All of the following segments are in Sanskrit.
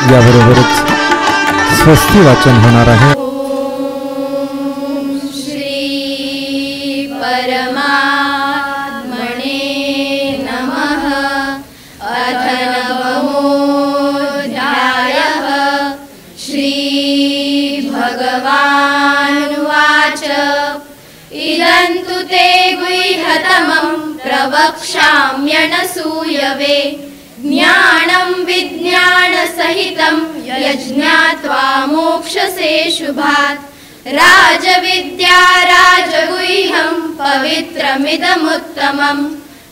याबरोबरच स्वस्ती वाचन होणार आहे. श्री परमात्मने नमः. अथ नवमोऽध्यायः. श्री भगवानुवाच इदं तु ते गुह्यतमं प्रवक्ष्याम्यनसूयवे. ज्ञानं विज्ञानसहितं यज्ञात्वा मोक्षसे शुभात्. राजविद्या राजगुह्यं पवित्रमिदमुत्तमम्.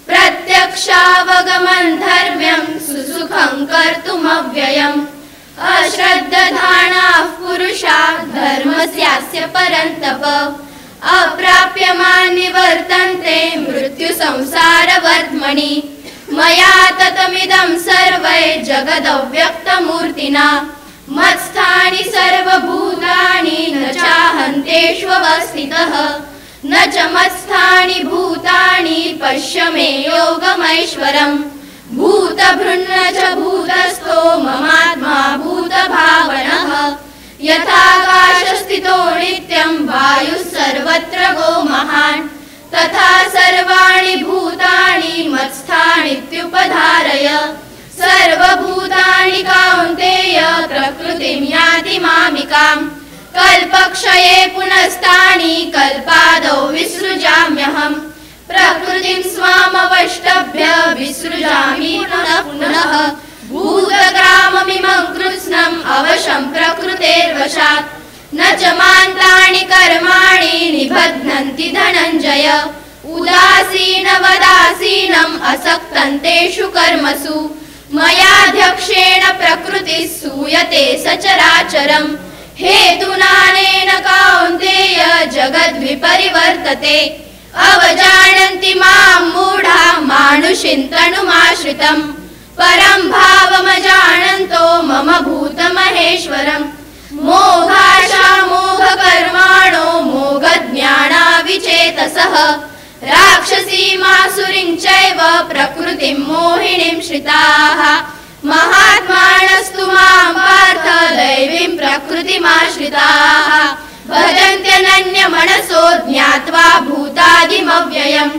प्रत्यक्षावगमं धर्म्यं सुसुखं कर्तुमव्ययम्. अश्रद्धधानाः पुरुषा धर्मस्यास्य परन्तप. अप्राप्यमान् निवर्तन्ते मृत्युसंसारवर्त्मनि. मया ततमिदं सर्वै जगदव्यक्तमूर्तिना. मत्स्थानि सर्वभूतानि न चाहन्तेष्वस्थितः. न च मत्स्थानि भूतानि पश्य मे योगमैश्वरम्. भूतभृन्न च भूतस्थो ममात्मा भूतभावनः. यथाकाशस्थितो नित्यं वायुः सर्वत्र गो महान्. तथा सर्वाणि भूतानि मत्स्थानीत्युपधारय. सर्वभूतानि कौन्तेय प्रकृतिं यान्ति मामिकाम्. कल्पक्षये पुनस्तानि कल्पादौ विसृजाम्यहम्. प्रकृतिं स्वामवष्टभ्य विसृजामि पुनः पुनः. भूतग्राममिमं कृत्स्नम् अवशं प्रकृतेर्वशात्. न च मान्तानि कर्माणि निबध्नन्ति धनञ्जय. उदासीनवदासीनम् असक्तं तेषु कर्मसु. मयाध्यक्षेण प्रकृतिः सूयते सचराचरम्. हेतुनानेन कौन्तेय जगद्विपरिवर्तते. अवजानन्ति मां मूढा मानुषीं तनुमाश्रितम्. परं भावमजानन्तो मम भूतमहेश्वरम्. मोहाशा मोहकर्माणो मोहज्ञानाविचेतसः. राक्षसीमासुरीं चैव प्रकृतिं मोहिनीं श्रिताः. महात्मानस्तु मां पार्थ दैवीं प्रकृतिमाश्रिताः. भजन्त्यनन्यमनसो ज्ञात्वा भूतादिमव्ययम्.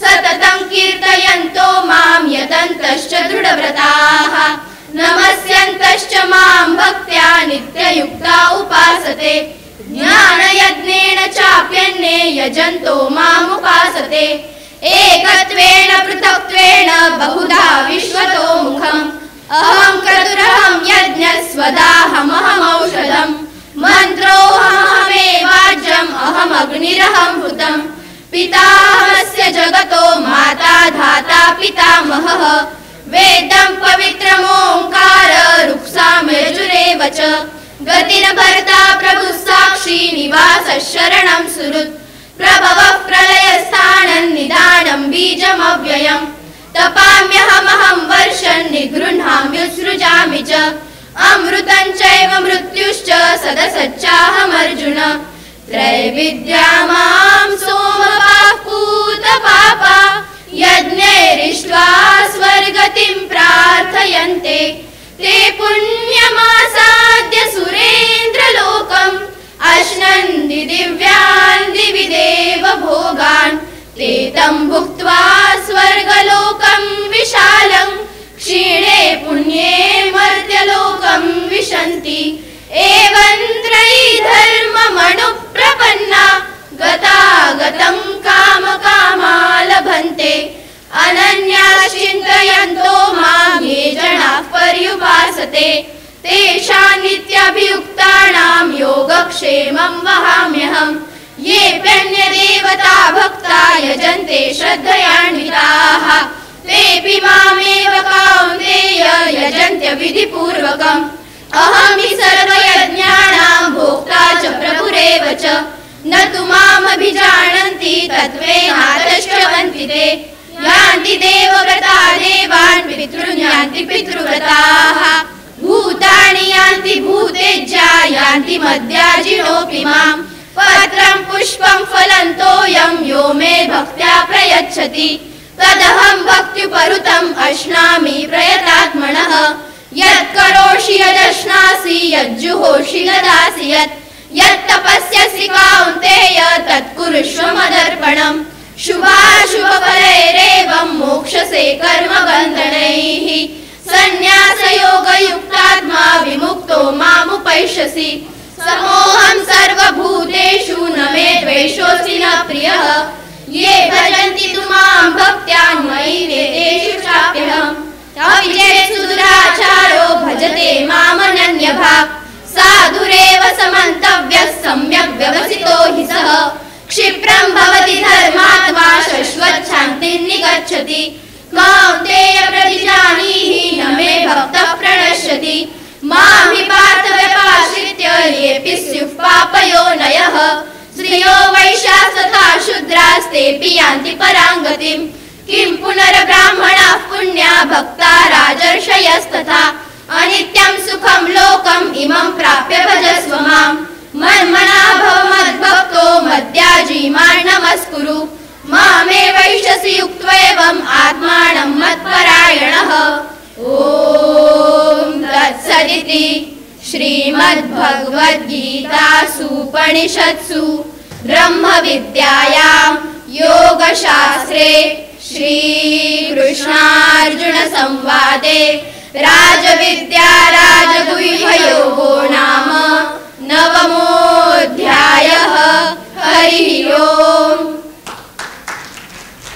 सततं कीर्तयन्तो मां यतन्तश्च दृढव्रताः. नमस्यन्तश्च मां भक्त्या नित्ययुक्ता उपासते. ज्ञानयज्ञेन चाप्यन्ये यजन्तो मामुपासते. एकत्वेन पृथक्त्वेन बहुधा विश्वतो मुखम्. अहं क्रतुरहं यज्ञस्वदाहमहमौषधम्. मन्त्रोऽहमेवाज्यम् अहमग्निरहं हृतम्. पितामहस्य जगतो माता धाता पितामहः. वेदं पवित्रमोङ्कार रुक्सामयजुरेव च. गतिर्भर्ता प्रभुः साक्षी निवासः शरणं सुहृत्. प्रभवः प्रलयस्थानं निधानं बीजमव्ययम्. तपाम्यहमहं वर्षं निगृह्णाम्युत्सृजामि च. अमृतं चैव मृत्युश्च सदसच्चाहमर्जुन. त्रैविद्या मां सोमपाः पूतपापा. यज्ञैरिष्ट्वा स्वर्गतिं प्रार्थयन्ते. ते पुण्यमासाद्य सुरेन्द्रलोकम्. अश्नन्ति दिव्यान् दिवि देव भोगान्. ते तं भुक्त्वा स्वर्गलोकं विशालम्. क्षीणे पुण्ये मर्त्यलोकं विशन्ति. एवं त्रयी धर्ममनुप्रपन्ना गतागतं कामकामा लभन्ते. अनन्याश्चिन्तयन्तो मां ये जनाः पर्युपासते. तेषां नित्यभियुक्तानां योगक्षेमं वहाम्यहम्. येऽप्यन्यदेवता भक्ता यजन्ते श्रद्धयान्विताः. तेऽपि मामेव कौन्तेय यजन्त्य विधिपूर्वकम्. अहं हि सर्वयज्ञानां भोक्ता च प्रभुरेव च. न तु मामभिजानन्ति तत्त्वेनातश्रवन्ति ते. यान्ति देवव्रता देवान् पितॄन् यान्ति पितृव्रताः. भूतानि यान्ति भूतेज्या यान्ति मद्याजिनोऽपि माम्. पत्रं पुष्पं फलं तोयं यो मे भक्त्या प्रयच्छति. तदहं भक्त्युपहृतम् अश्नामि प्रयतात्मनः. यत्करोषि यदश्नासि यज्जुहोषि न दासि यत्तपस्यसि कौन्तेय तत्कुरुष्व मदर्पणम् शुभाशुभफलैरेवं मोक्षसे कर्मबन्धनैः सन्न्यासयोगयुक्तात्मा विमुक्तो मामुपैष्यसि समोऽहं सर्वभूतेषु न मे द्वेषोऽस्ति न प्रियः ये भजन्ति तु मां भक्त्या मयि तेषु चाप्यहम् अपि चेत् सुदुराचारो भजते मामनन्यभाक् साधुरेव समन्तव्यः सम्यक् व्यवसितो हि सः क्षिप्रं भवति धर्मात्मा शश्वच्छान्तिं निगच्छति कौन्तेय प्रतिजानीहि न मे भक्तः प्रणश्यति मां हि पार्थ व्यपाश्रित्य येऽपि स्युः पापयोनयः स्त्रियो वैश्याः तथा शूद्रास्तेऽपि यान्ति परां गतिम् किं पुनर्ब्राह्मणाः पुण्या भक्ता राजर्षयस्तथा अनित्यं सुखं लोकम् इमं प्राप्य भजस्व माम् मन्मना भव मद्भक्तो मद्याजी मां नमस्कुरु मामेवैष्यसि युक्त्वैवम् आत्मानं मत्परायणः ॐ तत्सदिति श्रीमद्भगवद्गीतासूपनिषत्सु ब्रह्मविद्यायां योगशास्त्रे श्रीकृष्णार्जुनसंवादे राजविद्या